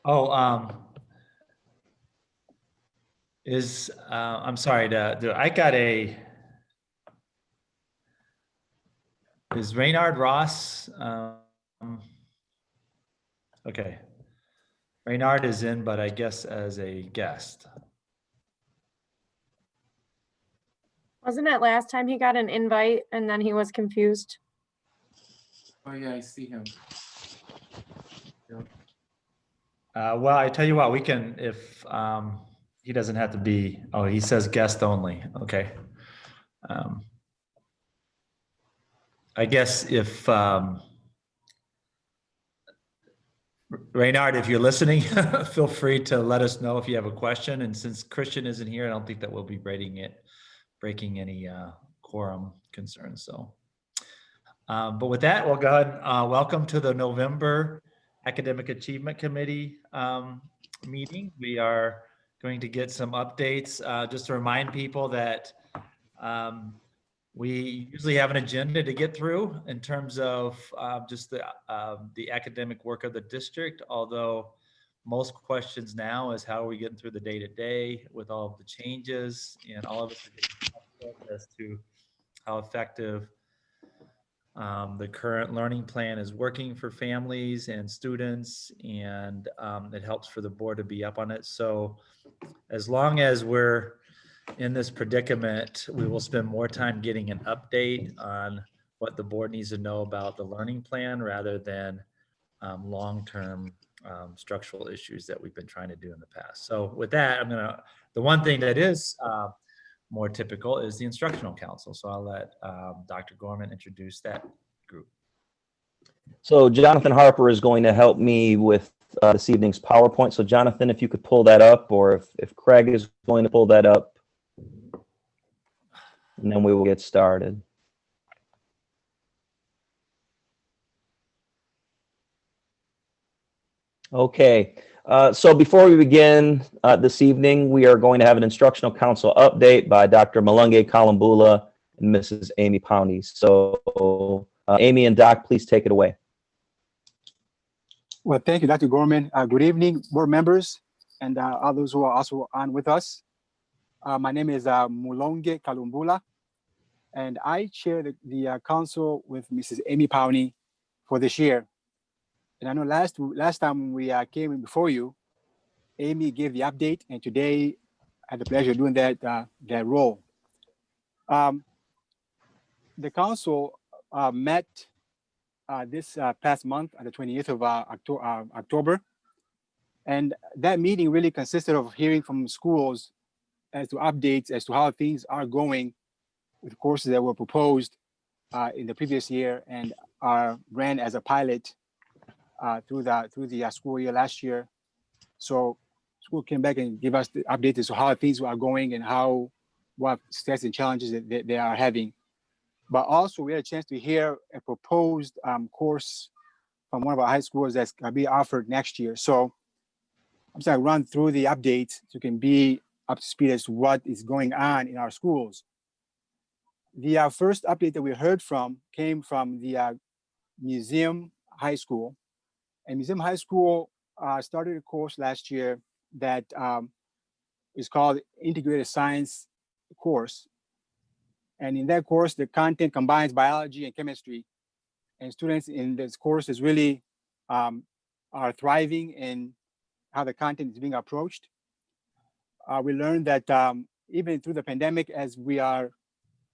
Oh, I'm sorry, I got is Reynard Ross, okay. Reynard is in, but I guess as a guest. Wasn't it last time he got an invite and then he was confused? Oh yeah, I see him. Well, I tell you what, we can, if he doesn't have to be, oh, he says guest only, okay. I guess if, Reynard, if you're listening, feel free to let us know if you have a question. And since Christian isn't here, I don't think that we'll be breaking any quorum concerns. So, but with that, we'll go ahead. Welcome to the November Academic Achievement Committee meeting. We are going to get some updates. Just to remind people that we usually have an agenda to get through in terms of just the academic work of the district, although most questions now is how are we getting through the day-to-day with all of the changes, and all of us are getting as to how effective the current learning plan is working for families and students, and it helps for the board to be up on it. So as long as we're in this predicament, we will spend more time getting an update on what the board needs to know about the learning plan rather than long-term structural issues that we've been trying to do in the past. So with that, the one thing that is more typical is the Instructional Council. So I'll let Dr. Gorman introduce that group. So Jonathan Harper is going to help me with this evening's PowerPoint. So Jonathan, if you could pull that up, or if Craig is going to pull that up, and then we will get started. Okay, so before we begin this evening, we are going to have an Instructional Council update by Dr. Malunge Kalambula and Mrs. Amy Powney. So Amy and Doc, please take it away. Well, thank you, Dr. Gorman. Good evening, board members, and others who are also on with us. My name is Mulonge Kalumbula, and I chair the council with Mrs. Amy Powney for this year. And I know last time we came in before you, Amy gave the update, and today I had the pleasure of doing that role. The council met this past month on the 28th of October, and that meeting really consisted of hearing from schools as to updates as to how things are going with courses that were proposed in the previous year and are ran as a pilot through the school year last year. So school came back and gave us the update as to how things are going and what stress and challenges that they are having. But also we had a chance to hear a proposed course from one of our high schools that's gonna be offered next year. So I'm just gonna run through the updates so you can be up to speed as to what is going on in our schools. The first update that we heard from came from the Museum High School. And Museum High School started a course last year that is called Integrated Science course. And in that course, the content combines biology and chemistry. And students in this course is really are thriving in how the content is being approached. We learned that even through the pandemic, as we are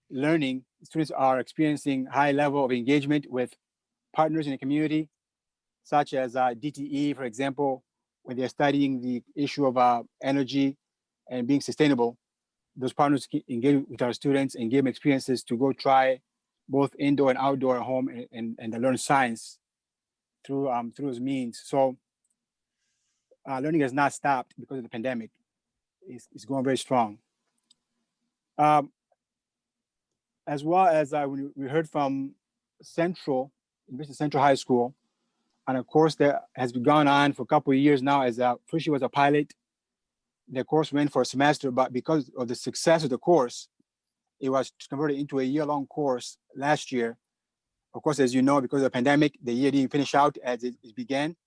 learning, students are experiencing high level of engagement with partners in the community, such as DTE, for example, when they're studying the issue of energy and being sustainable. Those partners engage with our students and give them experiences to go try both indoor and outdoor at home and learn science through those means. So learning has not stopped because of the pandemic. It's going very strong. As well as we heard from University Central High School, on a course that has been going on for a couple of years now. As first year was a pilot. The course went for a semester, but because of the success of the course, it was converted into a year-long course last year. Of course, as you know, because of the pandemic, the year didn't finish out as it began.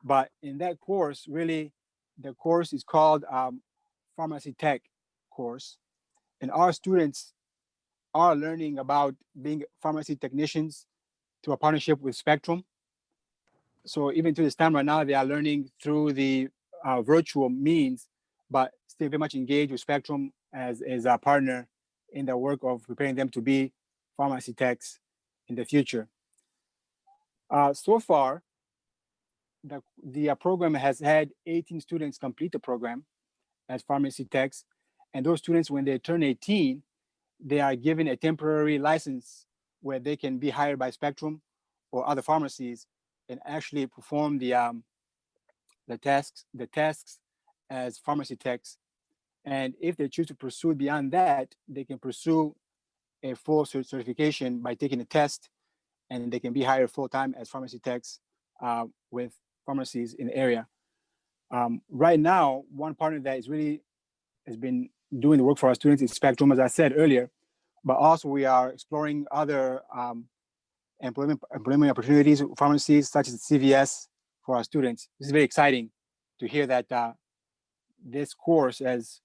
But in that course, really, the course is called Pharmacy Tech course. And our students are learning about being pharmacy technicians through a partnership with Spectrum. So even to this time right now, they are learning through the virtual means, but still very much engaged with Spectrum as a partner in the work of preparing them to be pharmacy techs in the future. So far, the program has had 18 students complete the program as pharmacy techs. And those students, when they turn 18, they are given a temporary license where they can be hired by Spectrum or other pharmacies and actually perform the tasks as pharmacy techs. And if they choose to pursue beyond that, they can pursue a full certification by taking a test, and they can be hired full-time as pharmacy techs with pharmacies in the area. Right now, one partner that has been doing the work for our students is Spectrum, as I said earlier, but also we are exploring other employment opportunities, pharmacies such as CVS for our students. This is very exciting to hear that this course has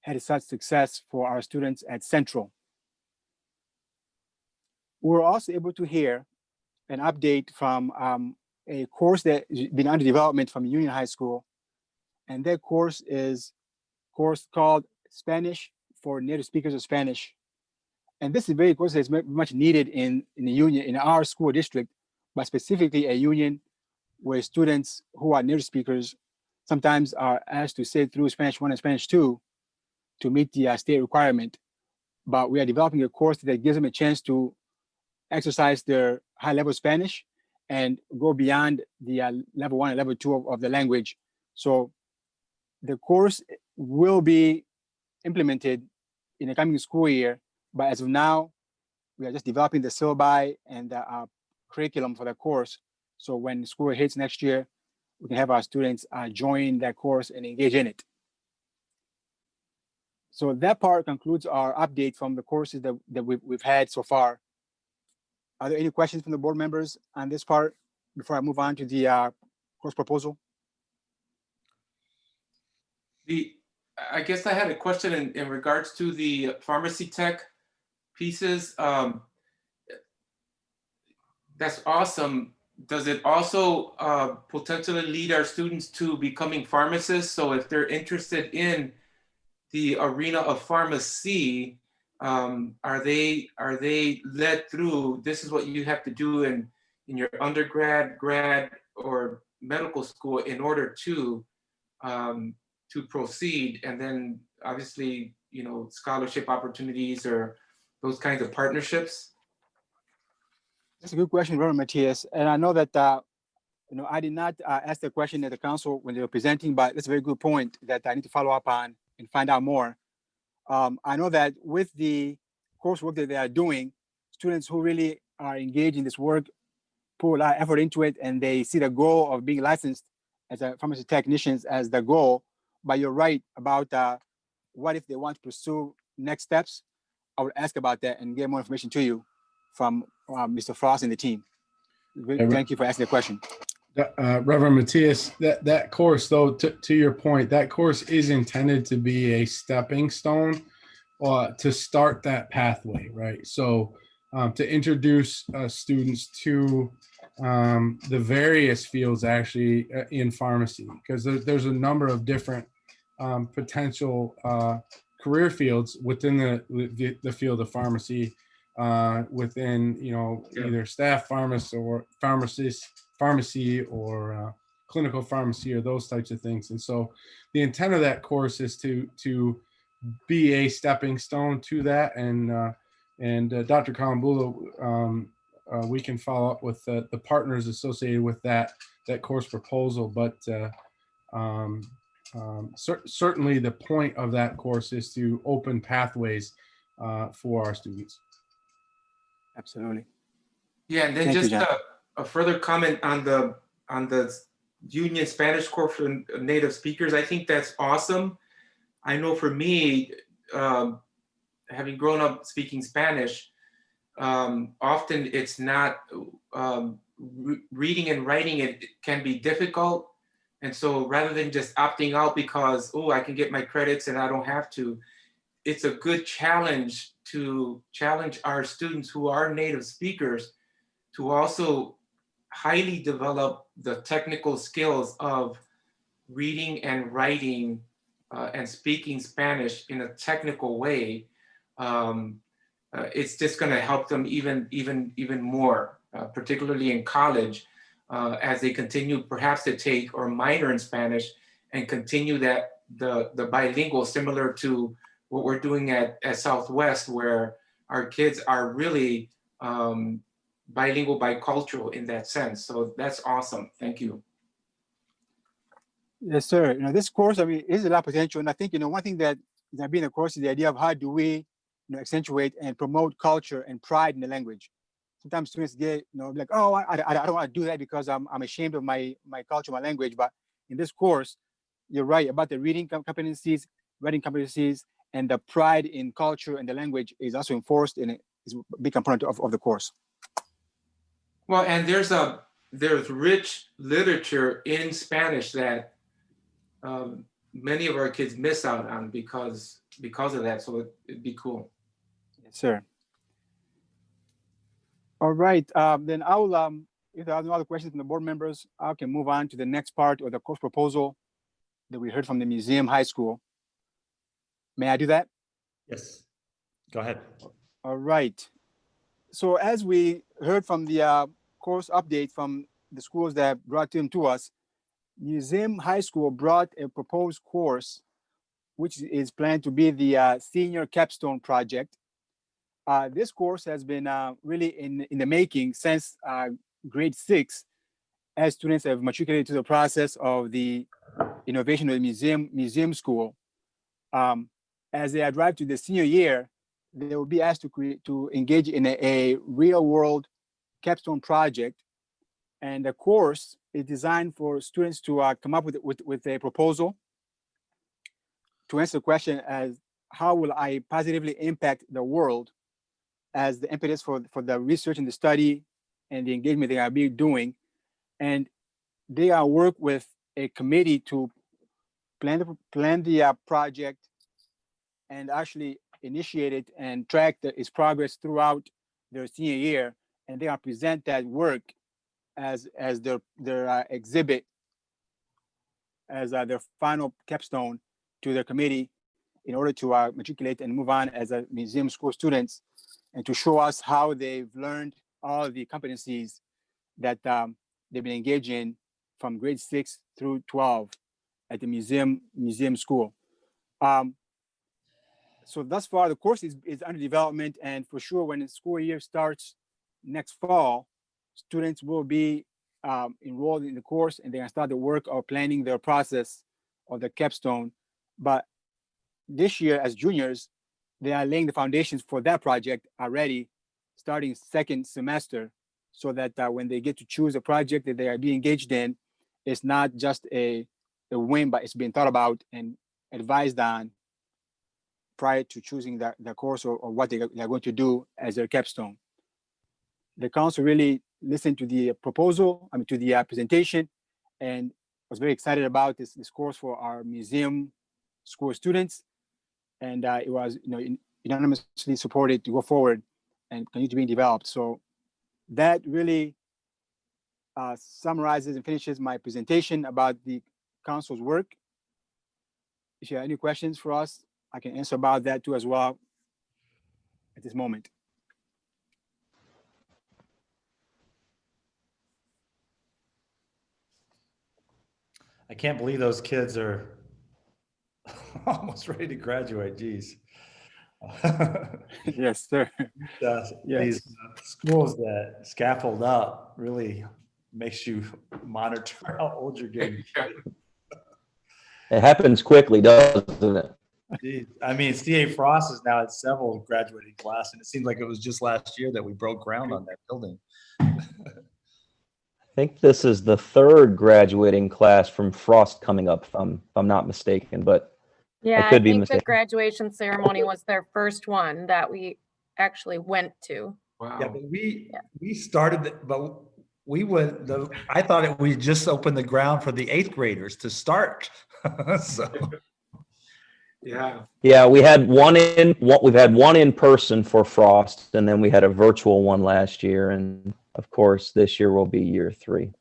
had such success for our students at Central. We were also able to hear an update from a course that has been under development from Union High School. And that course is a course called Spanish for Native Speakers of Spanish. And this is very course that's much needed in the Union, in our school district, but specifically a Union where students who are native speakers sometimes are asked to sit through Spanish 1 and Spanish 2 to meet the state requirement. But we are developing a course that gives them a chance to exercise their high level Spanish and go beyond the level 1 and level 2 of the language. So the course will be implemented in the coming school year, but as of now, we are just developing the syllabi and the curriculum for the course. So when school hits next year, we can have our students join that course and engage in it. So that part concludes our update from the courses that we've had so far. Are there any questions from the board members on this part before I move on to the course proposal? I guess I had a question in regards to the pharmacy tech pieces. That's awesome. Does it also potentially lead our students to becoming pharmacists? So if they're interested in the arena of pharmacy, are they led through, this is what you have to do in your undergrad, grad, or medical school in order to proceed, and then obviously, you know, scholarship opportunities or those kinds of partnerships? That's a good question, Reverend Matthias. And I know that, you know, I did not ask the question at the council when they were presenting, but that's a very good point that I need to follow up on and find out more. I know that with the coursework that they are doing, students who really are engaged in this work put a lot of effort into it, and they see the goal of being licensed as a pharmacy technicians as the goal. But you're right about what if they want to pursue next steps. I would ask about that and get more information to you from Mr. Frost and the team. Thank you for asking the question. Reverend Matthias, that course, though, to your point, that course is intended to be a stepping stone to start that pathway, right? So to introduce students to the various fields actually in pharmacy, because there's a number of different potential career fields within the field of pharmacy, within, you know, either staff pharmacy or clinical pharmacy or those types of things. And so the intent of that course is to be a stepping stone to that. And Dr. Kalambula, we can follow up with the partners associated with that course proposal. But certainly the point of that course is to open pathways for our students. Absolutely. Yeah, and then Thank you, just John. a further comment on the Union Spanish course for native speakers. I think that's awesome. I know for me, having grown up speaking Spanish, often it's not reading and writing it can be difficult. And so rather than just opting out because, oh, I can get my credits and I don't have to, it's a good challenge to challenge our students who are native speakers to also highly develop the technical skills of reading and writing and speaking Spanish in a technical way. It's just going to help them even more, particularly in college, as they continue perhaps to take or minor in Spanish and continue that the bilingual, similar to what we're doing at Southwest, where our kids are really bilingual, bicultural in that sense. So that's awesome. Thank you. Yes, sir. This course, I mean, is a lot of potential. And I think, one thing that is going to be in the course is the idea of how do we, accentuate and promote culture and pride in the language. Sometimes students get, like, oh, I don't want to do that because I'm ashamed of my culture, my language. But in this course, you're right about the reading competencies, writing competencies, and the pride in culture and the language is also enforced and is a big component of the course. Well, and there's rich literature in Spanish that many of our kids miss out on because of that. So it'd be cool. Yes, sir. All right. Then I will, if there are no other questions from the board members, I can move on to the next part of the course proposal that we heard from the Museum High School. May I do that? Yes, go ahead. All right. So as we heard from the course update from the schools that brought them to us, Museum High School brought a proposed course, which is planned to be the senior capstone project. This course has been really in the making since grade 6, as students have matriculated to the process of the innovation of the museum school. As they arrive to the senior year, they will be asked to engage in a real world capstone project. And the course is designed for students to come up with a proposal to answer the question as how will I positively impact the world as the impetus for the research and the study and the engagement they are doing. And they are work with a committee to plan the project and actually initiate it and track its progress throughout their senior year. And they are present that work as their exhibit, as their final capstone to their committee in order to matriculate and move on as a museum school students, and to show us how they've learned all of the competencies that they've been engaged in from grade 6 through 12 at the museum school. So thus far, the course is under development, and for sure, when the school year starts next fall, students will be enrolled in the course, and they can start the work of planning their process of the capstone. But this year, as juniors, they are laying the foundations for that project already, starting second semester, so that when they get to choose a project that they are being engaged in, it's not just a whim, but it's being thought about and advised on prior to choosing the course or what they're going to do as their capstone. The council really listened to the proposal, to the presentation, and was very excited about this course for our museum school students. And it was unanimously supported to go forward and continue to be developed. So that really summarizes and finishes my presentation about the council's work. If you have any questions for us, I can answer about that too as well at this moment. I can't believe those kids are almost ready to graduate. Geez. Yes, sir. Yes. Yes. These schools that scaffold up really makes you monitor how old you're getting. It happens quickly, doesn't it? Geez. I mean, CA Frost is now at several graduating class, and it seems like it was just last year that we broke ground on that building. I think this is the third graduating class from Frost coming up, if I'm not mistaken, but Yeah, I could be think the mistaken. graduation ceremony was their first one that we actually went to. Wow. Yeah, but we started, but I thought we just opened the ground for the 8th graders to start. So, Yeah. Yeah, we've had one in person for Frost, and then we had a virtual one last year, and of course this year will be year 3.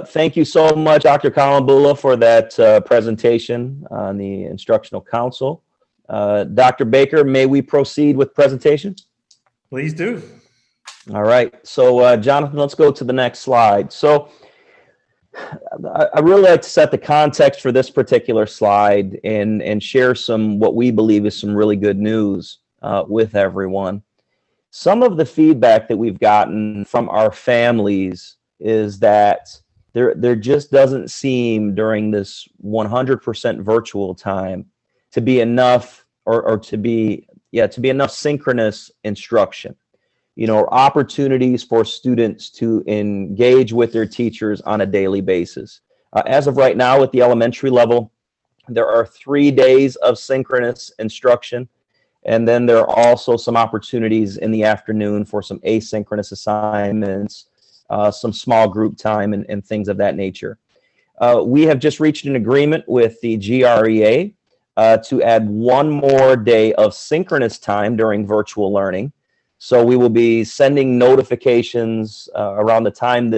Thank you so much, Dr. Kalambula, for that presentation on the Instructional Council. Dr. Baker, may we proceed with presentation? please do. All right. So, Jonathan, let's go to the next slide. So, I really like to set the context for this particular slide and share some what we believe is some really good news with everyone. Some of the feedback that we've gotten from our families is that there just doesn't seem during this 100% virtual time to be enough or to be enough synchronous instruction. You know, opportunities for students to engage with their teachers on a daily basis. As of right now at the elementary level, there are 3 days of synchronous instruction. And then there are also some opportunities in the afternoon for some asynchronous assignments, some small group time and things of that nature. We have just reached an agreement with the GREA to add 1 more day of synchronous time during virtual learning. So we will be sending notifications around the time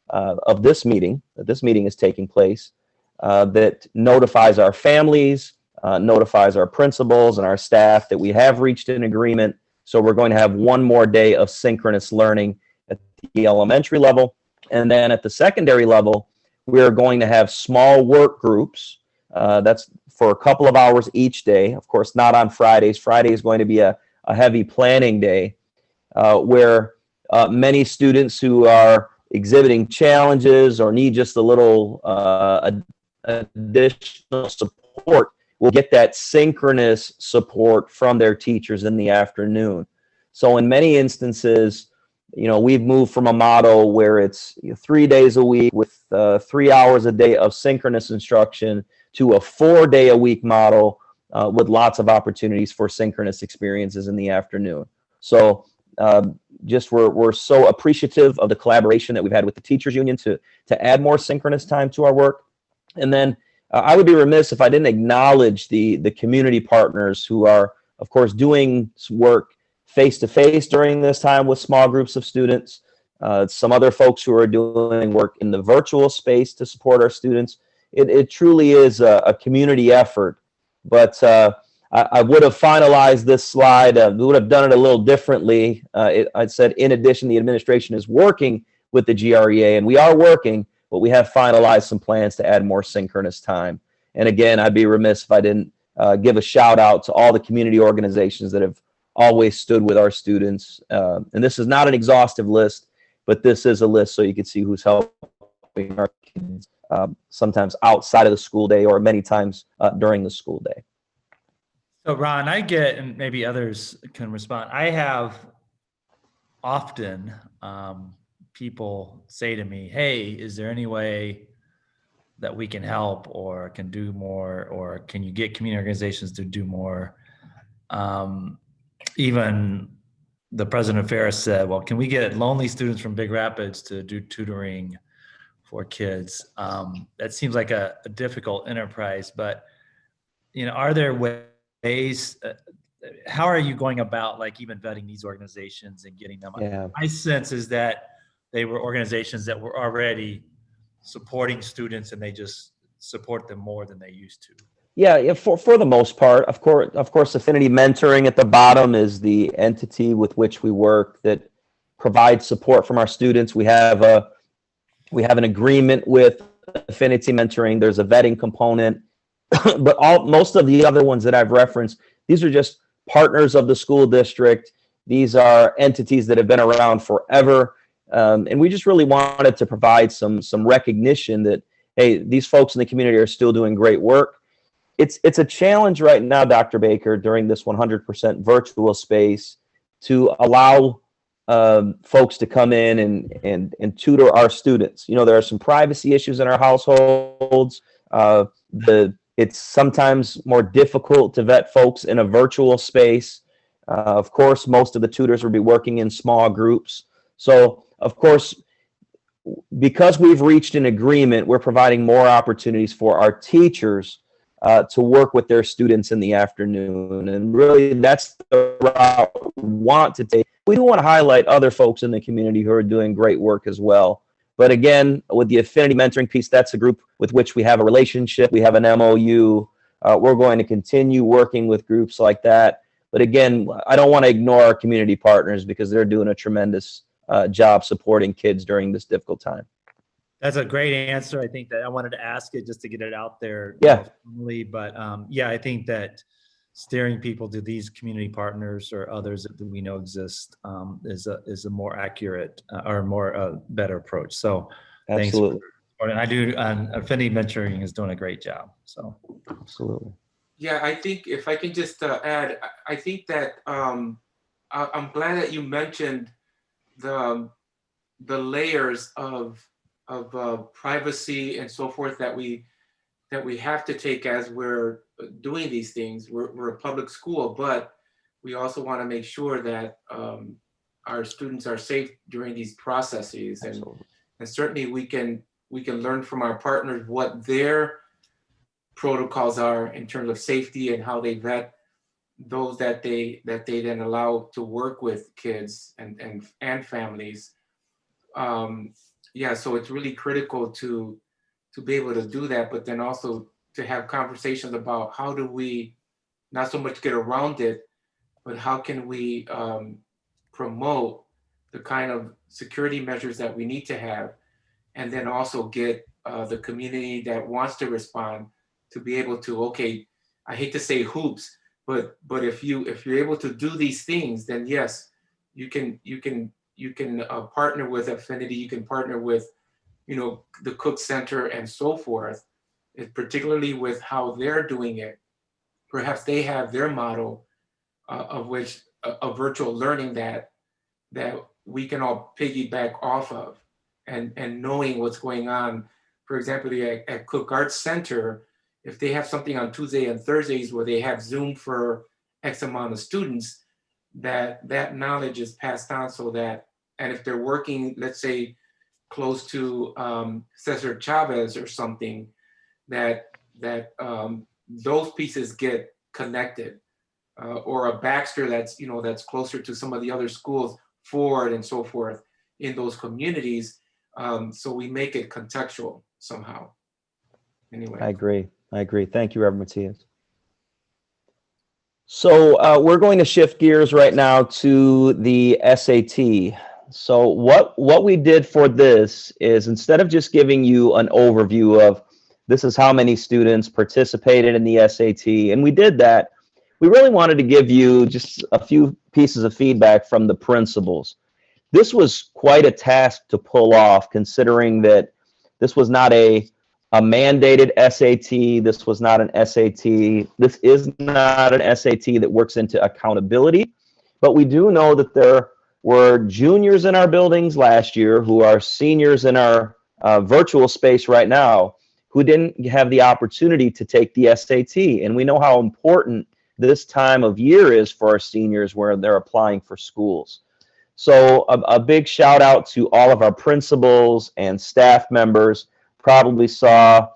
of this meeting is taking place, that notifies our families, notifies our principals and our staff that we have reached an agreement. So we're going to have 1 more day of synchronous learning at the elementary level. And then at the secondary level, we are going to have small work groups. That's for a couple of hours each day. Of course, not on Fridays. Friday is going to be a heavy planning day where many students who are exhibiting challenges or need just a little additional support will get that synchronous support from their teachers in the afternoon. So in many instances, you know, we've moved from a model where it's 3 days a week with 3 hours a day of synchronous instruction to a 4-day-a-week model with lots of opportunities for synchronous experiences in the afternoon. So we're so appreciative of the collaboration that we've had with the teachers union to add more synchronous time to our work. And then I would be remiss if I didn't acknowledge the community partners who are, of course, doing work face-to-face during this time with small groups of students. Some other folks who are doing work in the virtual space to support our students. It truly is a community effort. But I would have finalized this slide. We would have done it a little differently. I said, in addition, the administration is working with the GREA, and we are working, but we have finalized some plans to add more synchronous time. And again, I'd be remiss if I didn't give a shout out to all the community organizations that have always stood with our students. And this is not an exhaustive list, but this is a list so you can see who's helping our kids. Sometimes outside of the school day or many times during the school day. So Ron, I get, and maybe others can respond, I have often people say to me, hey, is there any way that we can help or can do more, or can you get community organizations to do more? Even the president of Ferris said, well, can we get lonely students from Big Rapids to do tutoring for kids? That seems like a difficult enterprise, but you know, are there ways? How are you going about like even vetting these organizations and getting them? Yeah. My sense is that they were organizations that were already supporting students and they just support them more than they used to. Yeah, for the most part. Of course, Affinity Mentoring at the bottom is the entity with which we work that provides support from our students. We have an agreement with Affinity Mentoring. There's a vetting component, but most of the other ones that I've referenced, these are just partners of the school district. These are entities that have been around forever, and we just really wanted to provide some recognition that, hey, these folks in the community are still doing great work. It's a challenge right now, Dr. Baker, during this 100% virtual space to allow folks to come in and tutor our students. You know, there are some privacy issues in our households. It's sometimes more difficult to vet folks in a virtual space. Of course, most of the tutors will be working in small groups. So of course, because we've reached an agreement, we're providing more opportunities for our teachers to work with their students in the afternoon. And really, that's the route we want to take. We do want to highlight other folks in the community who are doing great work as well. But again, with the affinity mentoring piece, that's a group with which we have a relationship. We have an MOU. We're going to continue working with groups like that. But again, I don't want to ignore our community partners because they're doing a tremendous job supporting kids during this difficult time. That's a great answer. I think that I wanted to ask it just to get it out there. Yeah. Formally, but yeah, I think that steering people to these community partners or others that we know exist is a more accurate or more better approach. So Absolutely. thanks. And I do, affinity mentoring is doing a great job. So Absolutely. Yeah, I think if I can just add, I think that I'm glad that you mentioned the layers of privacy and so forth that we have to take as we're doing these things. We're a public school, but we also want to make sure that our students are safe during these processes, and certainly we can learn from our partners what their protocols are in terms of safety and how they vet those that they then allow to work with kids and families. Yeah, so it's really critical to be able to do that, but then also to have conversations about how do we not so much get around it, but how can we promote the kind of security measures that we need to have, and then also get the community that wants to respond to be able to, okay, I hate to say hoops, but if you're able to do these things, then yes, you can partner with Affinity, you can partner with, the Cook Center and so forth, particularly with how they're doing it. Perhaps they have their model of which a virtual learning that we can all piggyback off of, and knowing what's going on. For example, at Cook Arts Center, if they have something on Tuesday and Thursdays where they have Zoom for X amount of students, that knowledge is passed on, so that, and if they're working, let's say, close to Cesar Chavez or something, that those pieces get connected, or a Baxter that's closer to some of the other schools, Ford and so forth, in those communities. So we make it contextual somehow. Anyway. I agree. Thank you, Reverend Matias. So we're going to shift gears right now to the SAT. So what we did for this is, instead of just giving you an overview of this is how many students participated in the SAT, and we did that, we really wanted to give you just a few pieces of feedback from the principals. This was quite a task to pull off, considering that this was not a mandated SAT. This was not an SAT. This is not an SAT that works into accountability. But we do know that there were juniors in our buildings last year who are seniors in our virtual space right now who didn't have the opportunity to take the SAT. And we know how important this time of year is for our seniors where they're applying for schools. So a big shout out to all of our principals and staff members. Probably saw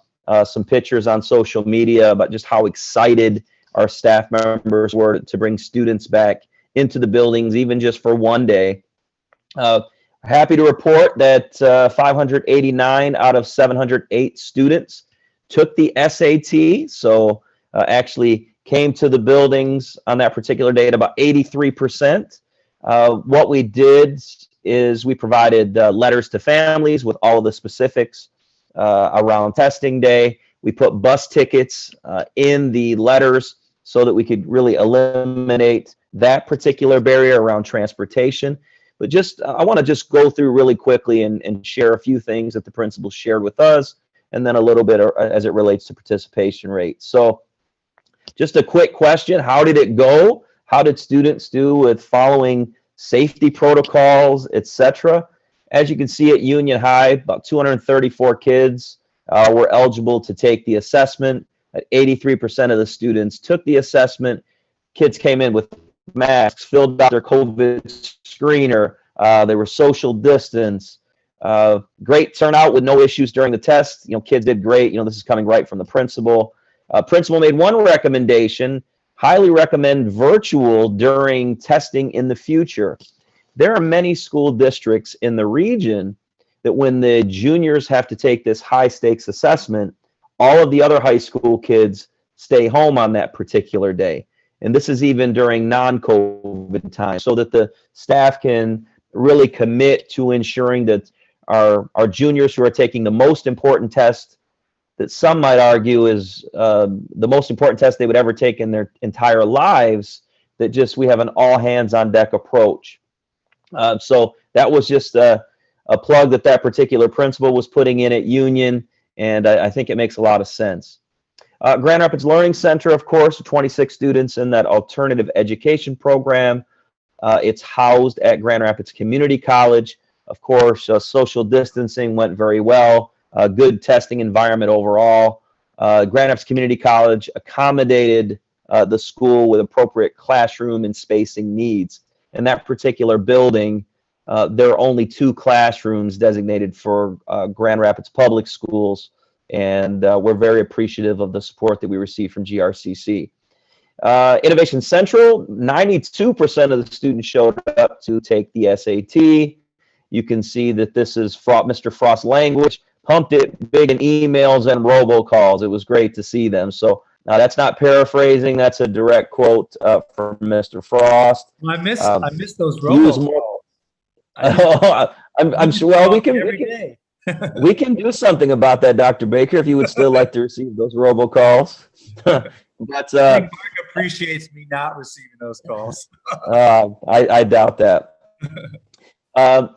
some pictures on social media about just how excited our staff members were to bring students back into the buildings, even just for one day. Happy to report that 589 out of 708 students took the SAT. So actually came to the buildings on that particular day at about 83%. What we did is we provided letters to families with all of the specifics around testing day. We put bus tickets in the letters so that we could really eliminate that particular barrier around transportation. But I want to just go through really quickly and share a few things that the principals shared with us, and then a little bit as it relates to participation rate. So just a quick question: how did it go? How did students do with following safety protocols, etc.? As you can see at Union High, about 234 kids were eligible to take the assessment. 83% of the students took the assessment. Kids came in with masks, filled out their COVID screener, They were social distance. Great turnout with no issues during the test. Kids did great. This is coming right from the principal. Principal made one recommendation: highly recommend virtual during testing in the future. There are many school districts in the region that when the juniors have to take this high stakes assessment, all of the other high school kids stay home on that particular day. And this is even during non-COVID time, so that the staff can really commit to ensuring that our juniors who are taking the most important test, that some might argue is the most important test they would ever take in their entire lives, that just we have an all hands on deck approach. So that was just a plug that particular principal was putting in at Union, and I think it makes a lot of sense. Grand Rapids Learning Center, of course, 26 students in that alternative education program. It's housed at Grand Rapids Community College. Of course, social distancing went very well. Good testing environment overall. Grand Rapids Community College accommodated the school with appropriate classroom and spacing needs. In that particular building, there are only 2 classrooms designated for Grand Rapids Public Schools, and we're very appreciative of the support that we receive from GRCC. Innovation Central, 92% of the students showed up to take the SAT. You can see that this is Mr. Frost's language, pumped it big in emails and robocalls. It was great to see them. So now that's not paraphrasing, that's a direct quote from Mr. Frost. I miss those Use robocalls. more. I'm sure. Well, we can do something about that, Dr. Baker, if you would still like to receive those robocalls. But I think Mark appreciates me not receiving those calls. I doubt that.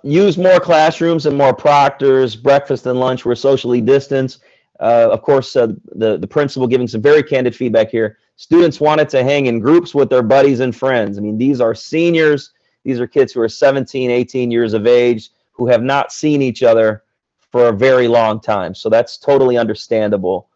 Use more classrooms and more proctors. Breakfast and lunch were socially distanced. Of course, the principal giving some very candid feedback here. Students wanted to hang in groups with their buddies and friends. I mean, these are seniors. These are kids who are 17, 18 years of age who have not seen each other for a very long time. So that's totally understandable.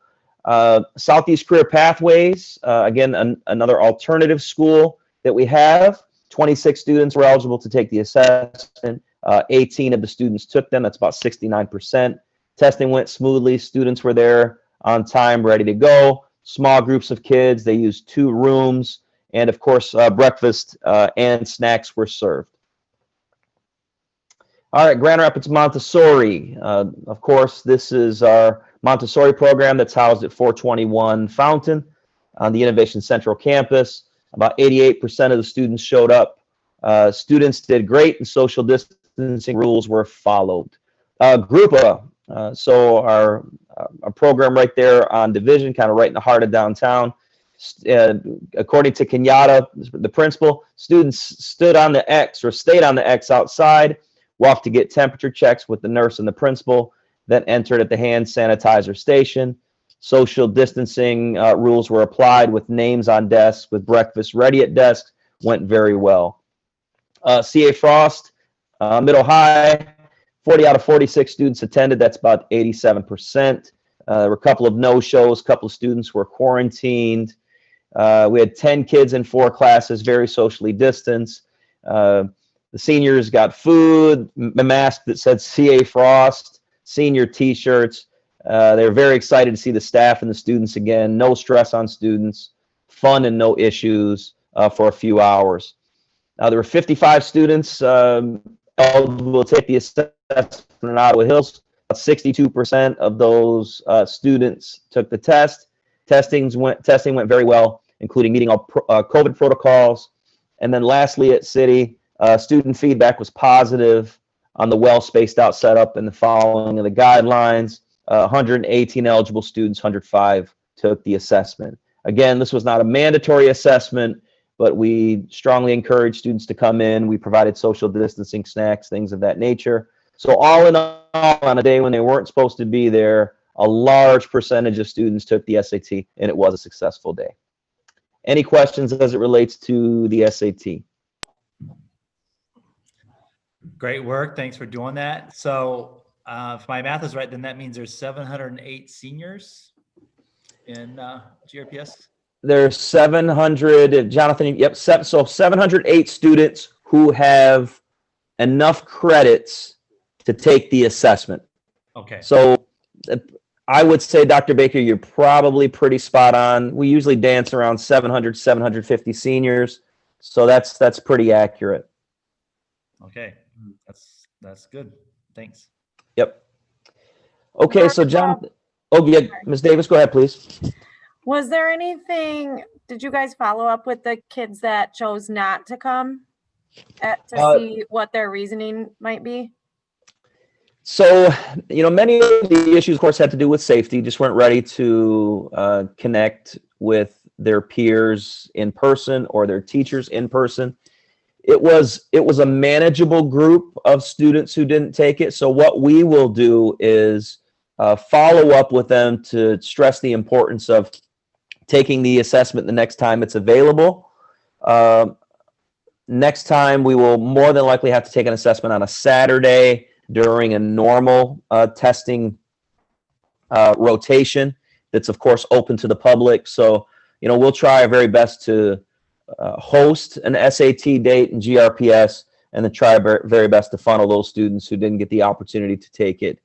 Southeast Career Pathways, again, another alternative school that we have. 26 students were eligible to take the assessment. 18 of the students took them. That's about 69%. Testing went smoothly. Students were there on time, ready to go. Small groups of kids. They used 2 rooms. And of course, breakfast and snacks were served. All right, Grand Rapids Montessori. Of course, this is our Montessori program that's housed at 421 Fountain on the Innovation Central campus. About 88% of the students showed up. Students did great, and social distancing rules were followed. Grupa, so our program right there on Division, kind of right in the heart of downtown. According to Kenyatta, the principal, students stood on the X or stayed on the X outside, walked to get temperature checks with the nurse and the principal, then entered at the hand sanitizer station. Social distancing rules were applied with names on desks, with breakfast ready at desks. Went very well. CA Frost, middle high, 40 out of 46 students attended. That's about 87%. There were a couple of no-shows. A couple of students were quarantined. We had 10 kids in 4 classes, very socially distanced. The seniors got food, a mask that said CA Frost, senior T-shirts. They were very excited to see the staff and the students again. No stress on students, fun and no issues for a few hours. There were 55 students eligible to take the assessment in Ottawa Hills. About 62% of those students took the test. Testing went very well, including meeting all COVID protocols. And then lastly, at City, student feedback was positive on the well-spaced out setup and the following of the guidelines. 118 eligible students, 105 took the assessment. Again, this was not a mandatory assessment, but we strongly encourage students to come in. We provided social distancing, snacks, things of that nature. So all in all, on a day when they weren't supposed to be there, a large percentage of students took the SAT, and it was a successful day. Any questions as it relates to the SAT? Great work. Thanks for doing that. So if my math is right, then that means there's 708 seniors in GRPS. There's 700, Jonathan, yep, so 708 students who have enough credits to take the assessment. Okay. So I would say, Dr. Baker, you're probably pretty spot on. We usually dance around 700, 750 seniors. So that's pretty accurate. Okay. That's good. Thanks. Yep. Okay, so John, oh yeah, Ms. Davis, go ahead, please. Was there anything, did you guys follow up with the kids that chose not to come to see what their reasoning might be? So, many of the issues, of course, had to do with safety, just weren't ready to connect with their peers in person or their teachers in person. It was a manageable group of students who didn't take it. So what we will do is follow up with them to stress the importance of taking the assessment the next time it's available. Next time, we will more than likely have to take an assessment on a Saturday during a normal testing rotation that's, of course, open to the public. So, we'll try our very best to host an SAT date in GRPS and then try our very best to funnel those students who didn't get the opportunity to take it,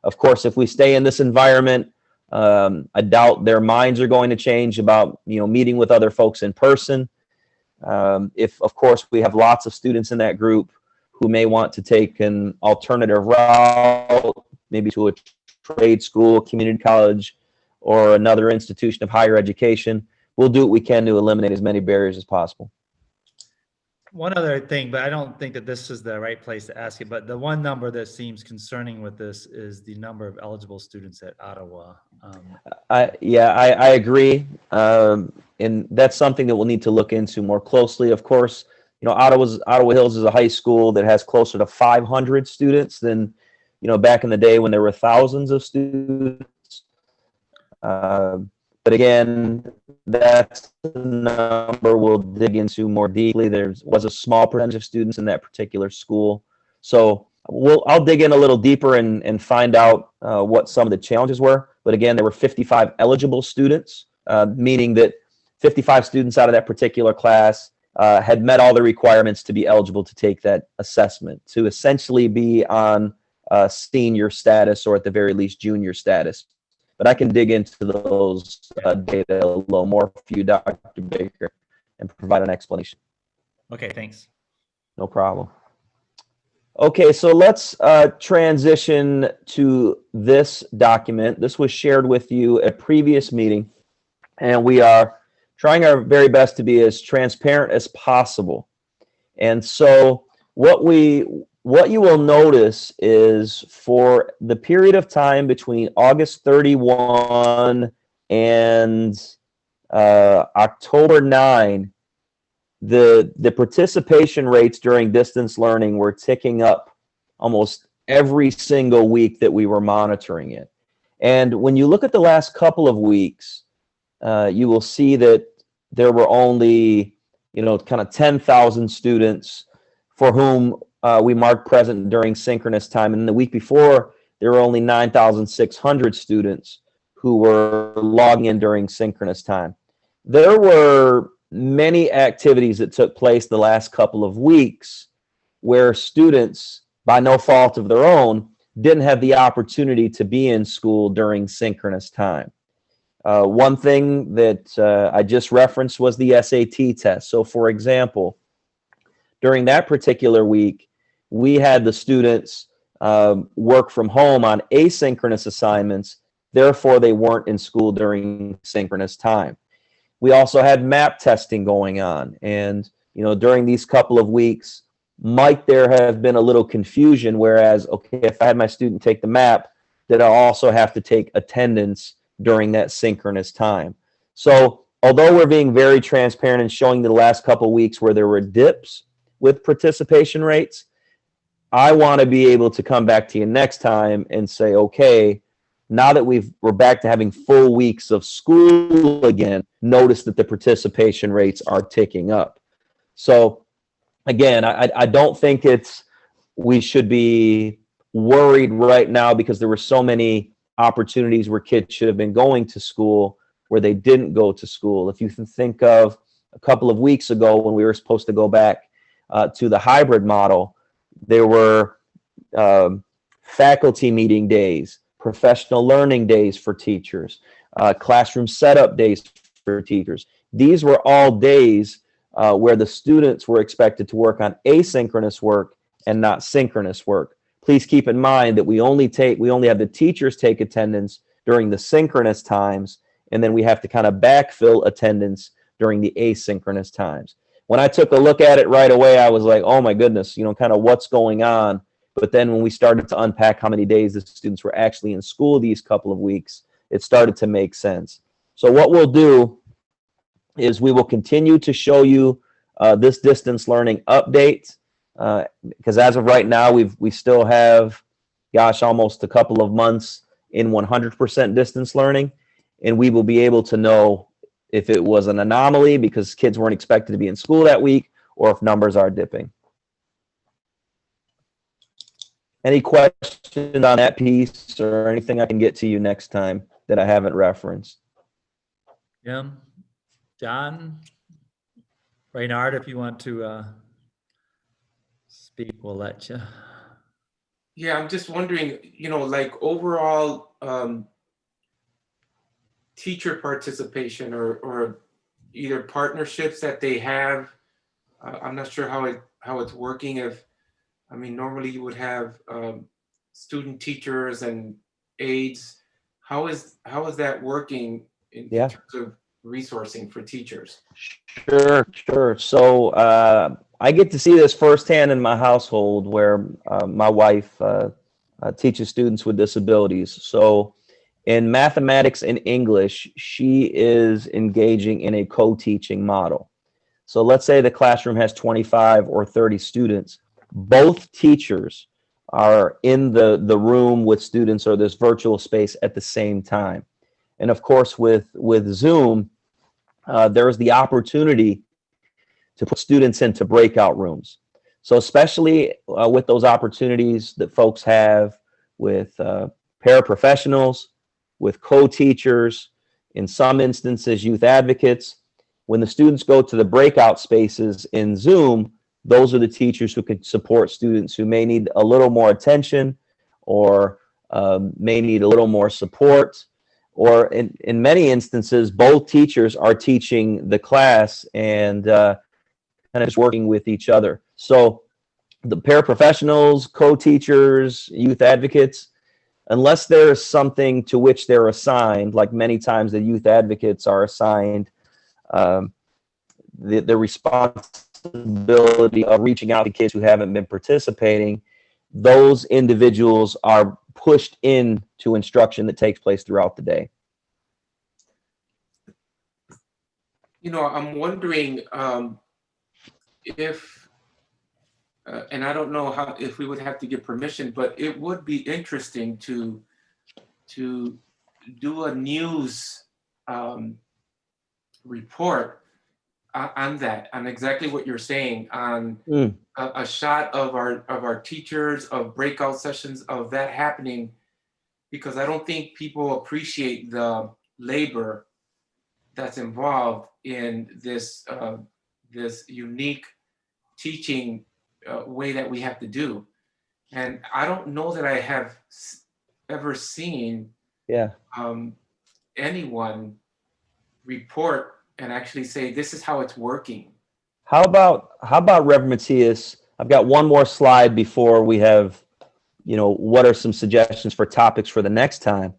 Of course, if we stay in this environment, I doubt their minds are going to change about, meeting with other folks in person. If, of course, we have lots of students in that group who may want to take an alternative route, maybe to a trade school, community college, or another institution of higher education, we'll do what we can to eliminate as many barriers as possible. One other thing, but I don't think that this is the right place to ask it, but the one number that seems concerning with this is the number of eligible students at Ottawa. I agree. And that's something that we'll need to look into more closely. Of course, Ottawa Hills is a high school that has closer to 500 students than, back in the day when there were thousands of students. But again, that's the number we'll dig into more deeply. There was a small percentage of students in that particular school. So I'll dig in a little deeper and find out what some of the challenges were. But again, there were 55 eligible students, meaning that 55 students out of that particular class had met all the requirements to be eligible to take that assessment, to essentially be on senior status or at the very least junior status. But I can dig into those data a little more for you, Dr. Baker, and provide an explanation. Okay, thanks. No problem. Okay, so let's transition to this document. This was shared with you at a previous meeting, and we are trying our very best to be as transparent as possible. And so what you will notice is for the period of time between August 31 and October 9, the participation rates during distance learning were ticking up almost every single week that we were monitoring it. And when you look at the last couple of weeks, you will see that there were only, kind of 10,000 students for whom we marked present during synchronous time. And the week before, there were only 9,600 students who were logging in during synchronous time. There were many activities that took place the last couple of weeks where students, by no fault of their own, didn't have the opportunity to be in school during synchronous time. One thing that I just referenced was the SAT test. So, for example, during that particular week, we had the students work from home on asynchronous assignments. Therefore, they weren't in school during synchronous time. We also had map testing going on. And, during these couple of weeks, might there have been a little confusion, whereas, okay, if I had my student take the map, did I also have to take attendance during that synchronous time? So although we're being very transparent and showing the last couple of weeks where there were dips with participation rates, I want to be able to come back to you next time and say, okay, now that we're back to having full weeks of school again, notice that the participation rates are ticking up. So again, I don't think we should be worried right now because there were so many opportunities where kids should have been going to school where they didn't go to school. If you think of a couple of weeks ago when we were supposed to go back to the hybrid model, there were faculty meeting days, professional learning days for teachers, classroom setup days for teachers. These were all days where the students were expected to work on asynchronous work and not synchronous work. Please keep in mind that we only have the teachers take attendance during the synchronous times, and then we have to kind of backfill attendance during the asynchronous times. When I took a look at it right away, I was like, oh my goodness, kind of what's going on. But then when we started to unpack how many days the students were actually in school these couple of weeks, it started to make sense. So what we'll do is we will continue to show you this distance learning update, because as of right now, we still have, almost a couple of months in 100% distance learning, and we will be able to know if it was an anomaly because kids weren't expected to be in school that week, or if numbers are dipping. Any questions on that piece or anything I can get to you next time that I haven't referenced? Jim, John, Reynard, if you want to speak, we'll let you. Yeah, I'm just wondering, like overall teacher participation or either partnerships that they have. I'm not sure how it's working. Normally you would have student teachers and aides. How is that working in terms of resourcing for teachers? Sure. So I get to see this firsthand in my household where my wife teaches students with disabilities. So in mathematics and English, she is engaging in a co-teaching model. So let's say the classroom has 25 or 30 students. Both teachers are in the room with students or this virtual space at the same time. And of course, with Zoom, there's the opportunity to put students into breakout rooms. So especially with those opportunities that folks have with paraprofessionals, with co-teachers, in some instances, youth advocates, when the students go to the breakout spaces in Zoom, those are the teachers who can support students who may need a little more attention or may need a little more support. Or in many instances, both teachers are teaching the class and kind of just working with each other. So the paraprofessionals, co-teachers, youth advocates, unless there is something to which they're assigned, like many times the youth advocates are assigned the responsibility of reaching out to kids who haven't been participating, those individuals are pushed into instruction that takes place throughout the day. I'm wondering if, and I don't know if we would have to get permission, but it would be interesting to do a news report on that, on exactly what you're saying, on a shot of our teachers, of breakout sessions of that happening, because I don't think people appreciate the labor that's involved in this this unique teaching way that we have to do. And I don't know that I have ever seen anyone report and actually say, this is how it's working. How about Reverend Matthias? I've got one more slide before we have, what are some suggestions for topics for the next time.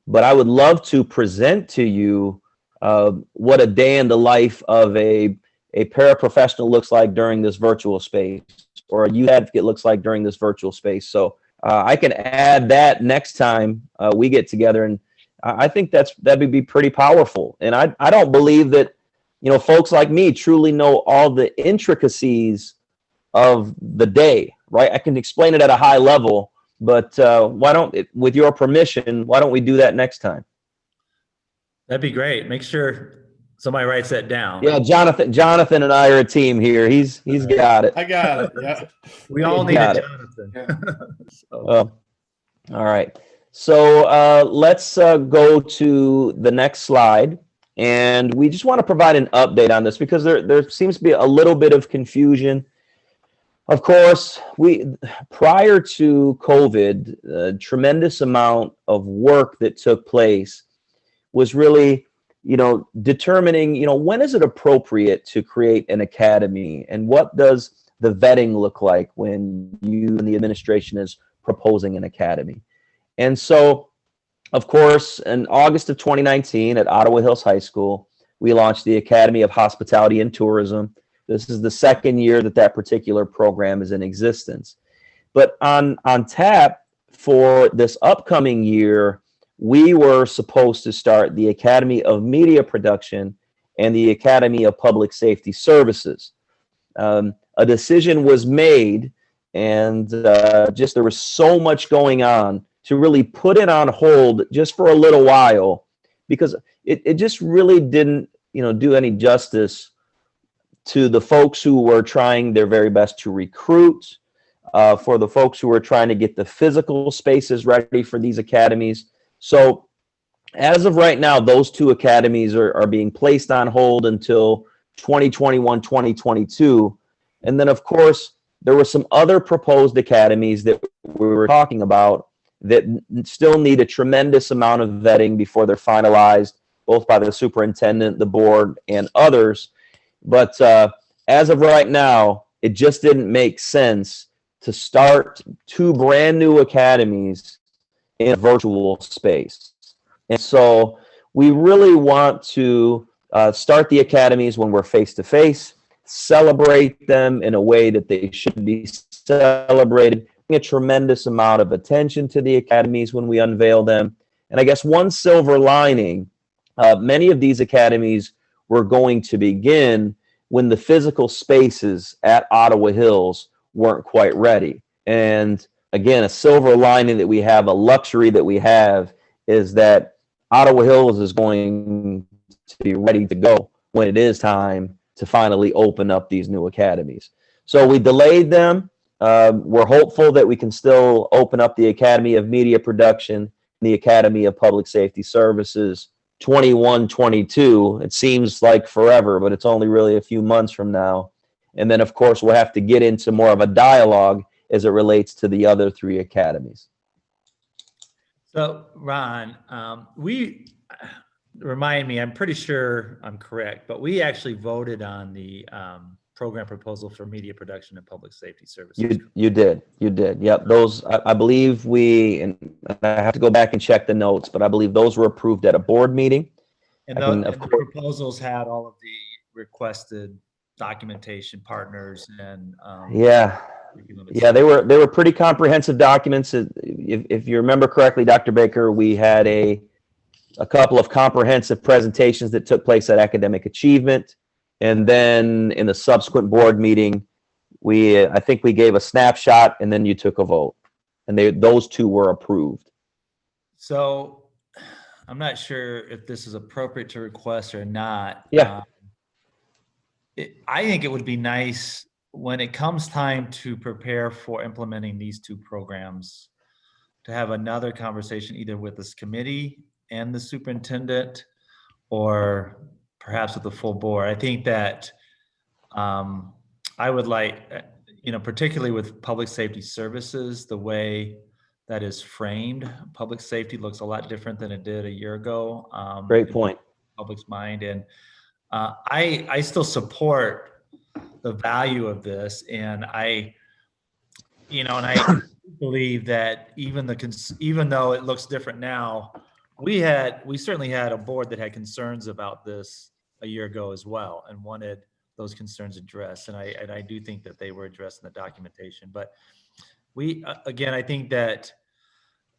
But I would love to present to you what a day in the life of a paraprofessional looks like during this virtual space, or a youth advocate looks like during this virtual space. So I can add that next time we get together, and I think that would be pretty powerful. And I don't believe that, folks like me truly know all the intricacies of the day, right? I can explain it at a high level, but with your permission, why don't we do that next time? That'd be great. Make sure somebody writes that down. Yeah, Jonathan and I are a team here. He's got it. I got it. Yeah. We all need a Jonathan. All right. So let's go to the next slide. And we just want to provide an update on this because there seems to be a little bit of confusion. Of course, prior to COVID, a tremendous amount of work that took place was really, determining, when is it appropriate to create an academy, and what does the vetting look like when you and the administration is proposing an academy. And so, of course, in August of 2019 at Ottawa Hills High School, we launched the Academy of Hospitality and Tourism. This is the second year that particular program is in existence. But on tap for this upcoming year, we were supposed to start the Academy of Media Production and the Academy of Public Safety Services. A decision was made, and just there was so much going on to really put it on hold just for a little while, because it just really didn't, do any justice to the folks who were trying their very best to recruit, for the folks who were trying to get the physical spaces ready for these academies. So as of right now, those two academies are being placed on hold until 2021, 2022. And then, of course, there were some other proposed academies that we were talking about that still need a tremendous amount of vetting before they're finalized, both by the superintendent, the board, and others. But as of right now, it just didn't make sense to start two brand new academies in a virtual space. And so we really want to start the academies when we're face-to-face, celebrate them in a way that they should be celebrated, bring a tremendous amount of attention to the academies when we unveil them. And I guess one silver lining, many of these academies were going to begin when the physical spaces at Ottawa Hills weren't quite ready. And again, a silver lining that we have, a luxury that we have, is that Ottawa Hills is going to be ready to go when it is time to finally open up these new academies. So we delayed them. We're hopeful that we can still open up the Academy of Media Production, the Academy of Public Safety Services, 21-22. It seems like forever, but it's only really a few months from now. And then, of course, we'll have to get into more of a dialogue as it relates to the other three academies. So, Ron, remind me, I'm pretty sure I'm correct, but we actually voted on the program proposal for media production and public safety services. You did. Yep. Those, I believe and I have to go back and check the notes, but I believe those were approved at a board meeting. And the proposals had all of the requested documentation partners and yeah, they were pretty comprehensive documents. If you remember correctly, Dr. Baker, we had a couple of comprehensive presentations that took place at Academic Achievement. And then in the subsequent board meeting, I think we gave a snapshot, and then you took a vote, and those two were approved. So I'm not sure if this is appropriate to request or not. Yeah. I think it would be nice when it comes time to prepare for implementing these two programs to have another conversation either with this committee and the superintendent, or perhaps with the full board. I think that I would like, particularly with public safety services, the way that is framed, public safety looks a lot different than it did a year ago. Great point. Public's mind. And I still support the value of this. And I believe that even though it looks different now, we certainly had a board that had concerns about this a year ago as well, and wanted those concerns addressed. And I do think that they were addressed in the documentation. But I think that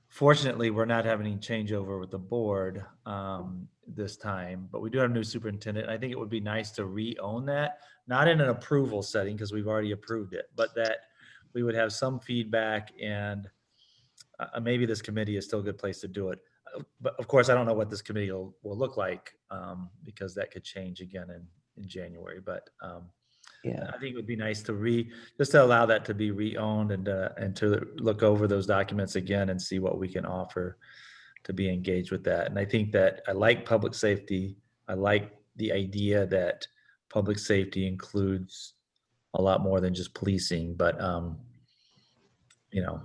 fortunately we're not having any changeover with the board this time, but we do have a new superintendent. And I think it would be nice to re-own that, not in an approval setting because we've already approved it, but that we would have some feedback, and maybe this committee is still a good place to do it. But of course, I don't know what this committee will look like because that could change again in January. But I think it would be nice to just to allow that to be re-owned and to look over those documents again and see what we can offer to be engaged with that. And I think that I like public safety. I like the idea that public safety includes a lot more than just policing, but, you know,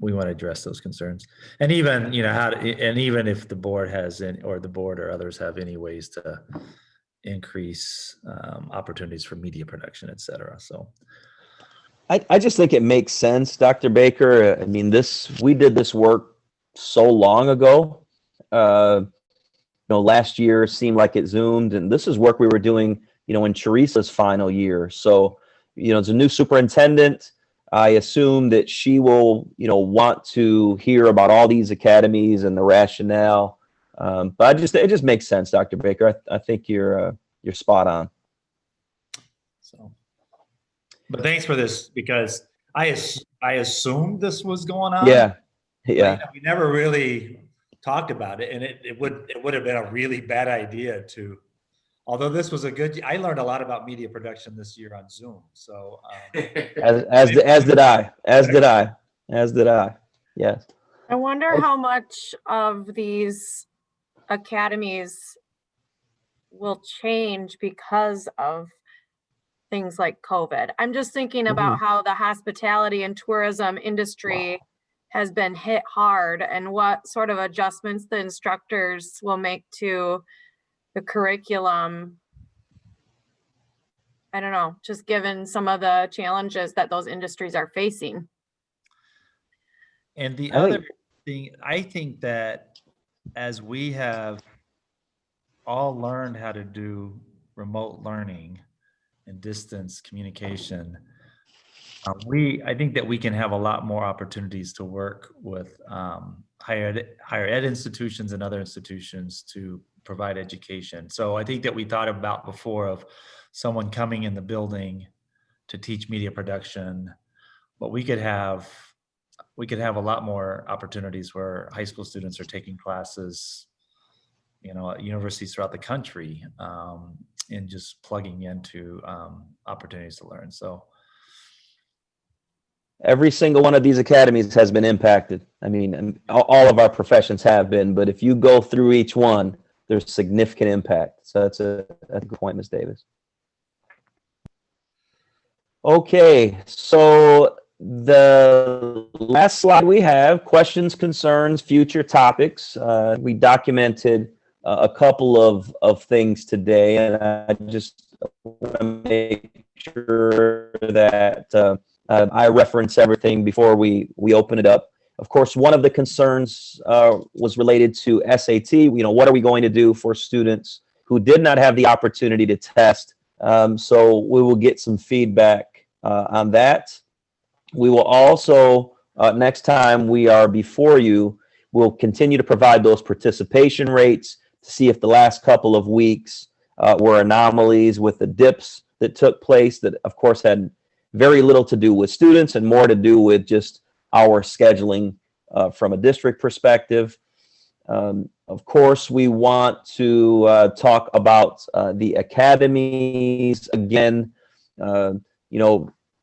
we want to address those concerns. And even, you know, and even if the board has, or the board or others have any ways to increase opportunities for media production, et cetera. So I just think it makes sense, Dr. Baker. I mean, we did this work so long ago. Last year seemed like it zoomed, and this is work we were doing, in Teresa's final year. So, it's a new superintendent. I assume that she will, want to hear about all these academies and the rationale. But it just makes sense, Dr. Baker. I think you're spot on. So, but thanks for this, because I assumed this was going on. Yeah. We never really talked about it, and it would have been a really bad idea to. Although this was I learned a lot about media production this year on Zoom. So as did I. Yes. I wonder how much of these academies will change because of things like COVID. I'm just thinking about how the hospitality and tourism industry has been hit hard, and what sort of adjustments the instructors will make to the curriculum. I don't know, just given some of the challenges that those industries are facing. And the other thing, I think that as we have all learned how to do remote learning and distance communication, I think that we can have a lot more opportunities to work with higher ed institutions and other institutions to provide education. So I think that we thought about before of someone coming in the building to teach media production, but we could have a lot more opportunities where high school students are taking classes, at universities throughout the country, and just plugging into opportunities to learn. So every single one of these academies has been impacted. I mean, all of our professions have been, but if you go through each one, there's significant impact. So that's a good point, Ms. Davis. Okay, so the last slide we have, questions, concerns, future topics. We documented a couple of things today, and I just want to make sure that I reference everything before we open it up. Of course, one of the concerns was related to SAT. What are we going to do for students who did not have the opportunity to test? So we will get some feedback on that. We will also, next time we are before you, we'll continue to provide those participation rates to see if the last couple of weeks were anomalies with the dips that took place that, of course, had very little to do with students and more to do with just our scheduling from a district perspective. Of course, we want to talk about the academies again.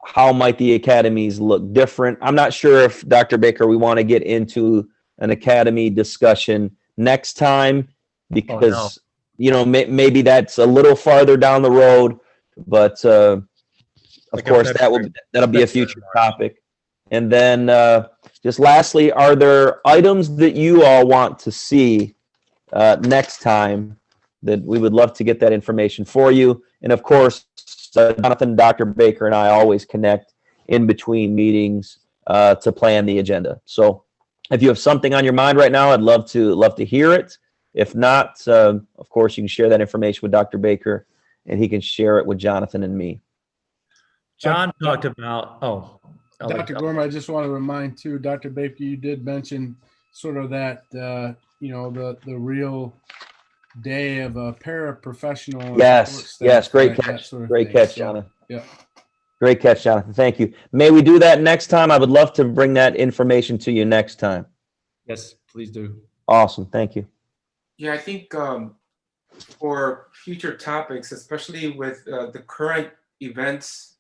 How might the academies look different? I'm not sure if, Dr. Baker, we want to get into an academy discussion next time because, maybe that's a little farther down the road, but of course, that'll be a future topic. And then just lastly, are there items that you all want to see next time that we would love to get that information for you? And of course, Jonathan, Dr. Baker, and I always connect in between meetings to plan the agenda. So if you have something on your mind right now, I'd love to hear it. If not, of course, you can share that information with Dr. Baker, and he can share it with Jonathan and me. John talked about, Dr. Gorman, I just want to remind too, Dr. Baker, you did mention sort of that, the real day of a paraprofessional. Yes, great catch. Great catch, Jonathan. Yeah. Great catch, Jonathan. Thank you. May we do that next time? I would love to bring that information to you next time. Yes, please do. Awesome. Thank you. Yeah, I think for future topics, especially with the current events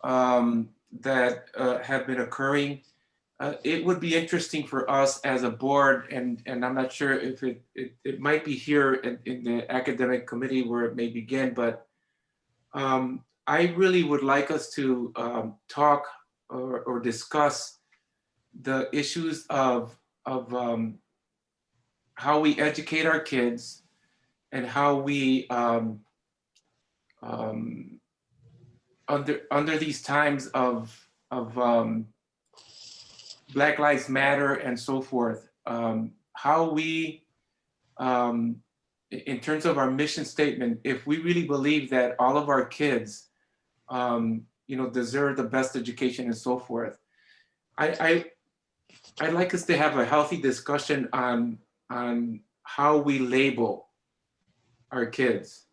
that have been occurring, it would be interesting for us as a board, and I'm not sure if it might be here in the academic committee where it may begin, but I I really would like us to talk or discuss the issues of how we educate our kids and how we under these times of Black Lives Matter and so forth, how we, in terms of our mission statement, if we really believe that all of our kids, deserve the best education and so forth, I'd like us to have a healthy discussion on how we label our kids,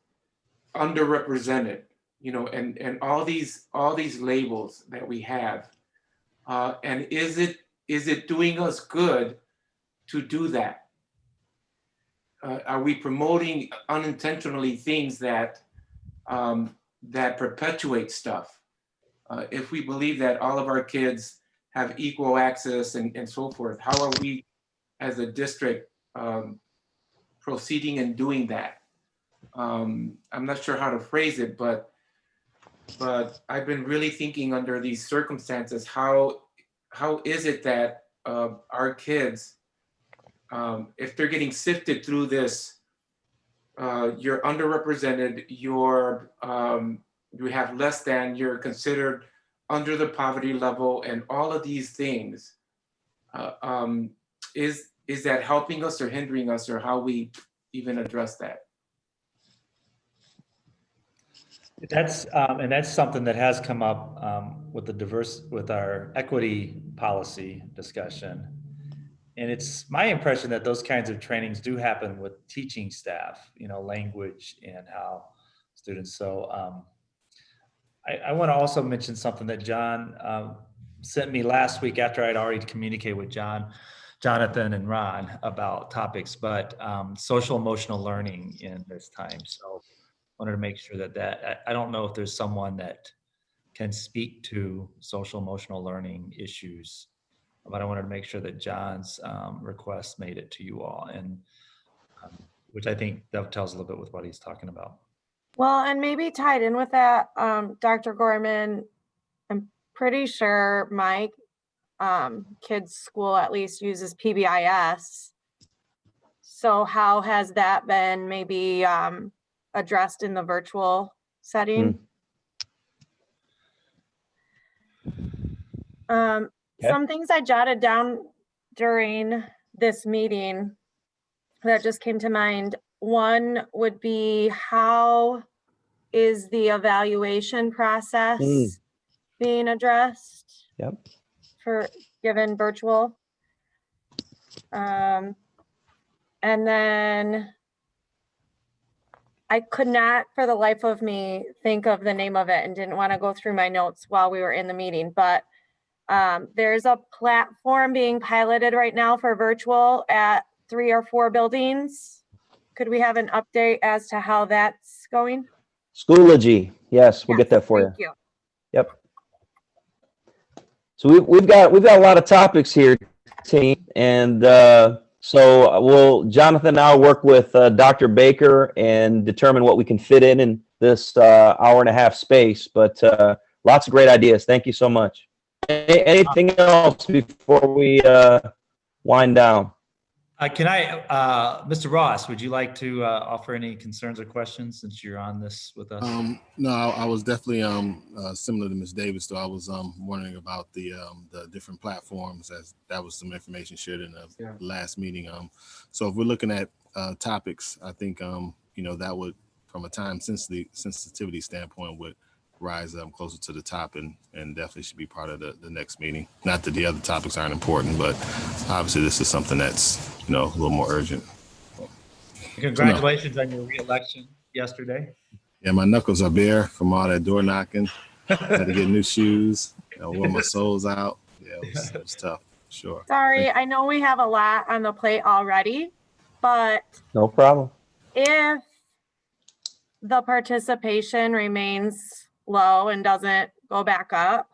underrepresented, and all these labels that we have, and is it doing us good to do that? Are we promoting unintentionally things that perpetuate stuff? If we believe that all of our kids have equal access and so forth, how are we as a district proceeding and doing that? I'm not sure how to phrase it, but I've been really thinking under these circumstances, how is it that our kids, if they're getting sifted through this, you're underrepresented, you have less than, you're considered under the poverty level, and all of these things, is that helping us or hindering us, or how we even address that? That's and that's something that has come up with our equity policy discussion. And it's my impression that those kinds of trainings do happen with teaching staff, language and how students. So I want to also mention something that John sent me last week after I'd already communicated with Jonathan and Ron about topics, but social emotional learning in this time. So wanted to make sure that I don't know if there's someone that can speak to social emotional learning issues, but I wanted to make sure that John's request made it to you all, and which I think dovetails a little bit with what he's talking about. Well, and maybe tied in with that, Dr. Gorman, I'm pretty sure my kid's school at least uses PBIS. So how has that been maybe addressed in the virtual setting? Some things I jotted down during this meeting that just came to mind. One would be, how is the evaluation process being addressed? Yep. For given virtual. And then I could not for the life of me think of the name of it, and didn't want to go through my notes while we were in the meeting, but there's a platform being piloted right now for virtual at 3 or 4 buildings. Could we have an update as to how that's going? Schoology. Yes, we'll get that for you. Thank you. Yep. So we've got a lot of topics here, team, and so Jonathan and I will work with Dr. Baker and determine what we can fit in this hour and a half space. But lots of great ideas. Thank you so much. Anything else before we wind down? Mr. Ross, would you like to offer any concerns or questions since you're on this with us? No, I was definitely similar to Ms. Davis, though. I was wondering about the different platforms, as that was some information shared in the last meeting. So if we're looking at topics, I think that would, from a time sensitivity standpoint, would rise closer to the top and definitely should be part of the next meeting. Not that the other topics aren't important, but obviously this is something that's a little more urgent. Congratulations on your re-election yesterday. Yeah, my knuckles are bare from all that door knocking. Had to get new shoes. Wore my soles out. Yeah, it was tough. Sure. Sorry, I know we have a lot on the plate already, but No problem. if the participation remains low and doesn't go back up,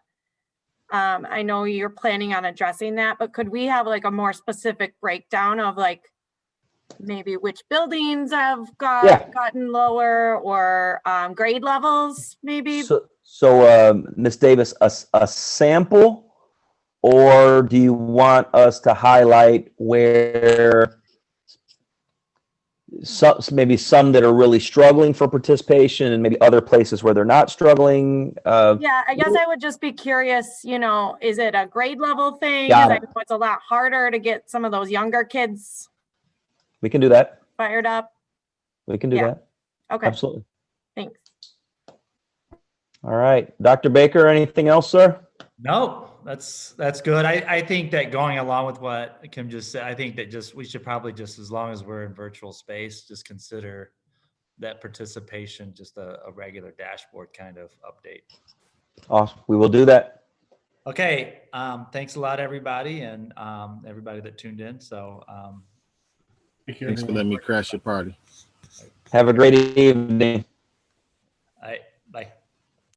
I know you're planning on addressing that, but could we have like a more specific breakdown of like maybe which buildings have gotten lower, or grade levels maybe? So, Ms. Davis, a sample, or do you want us to highlight where maybe some that are really struggling for participation and maybe other places where they're not struggling? Yeah, I guess I would just be curious, you know, is it a grade level thing? Got I it. know it's a lot harder to get some of those younger kids We can do that. fired up. We can do Yeah. that. Okay, Absolutely. thanks. All right. Dr. Baker, anything else, sir? No, that's good. I think that going along with what Kim just said, I think that we should probably just, as long as we're in virtual space, just consider that participation, just a regular dashboard kind of update. Awesome. We will do that. Okay. Thanks a lot, everybody, and everybody that tuned in. So Take care, Thanks for everyone. letting me crash your party. Have a great evening.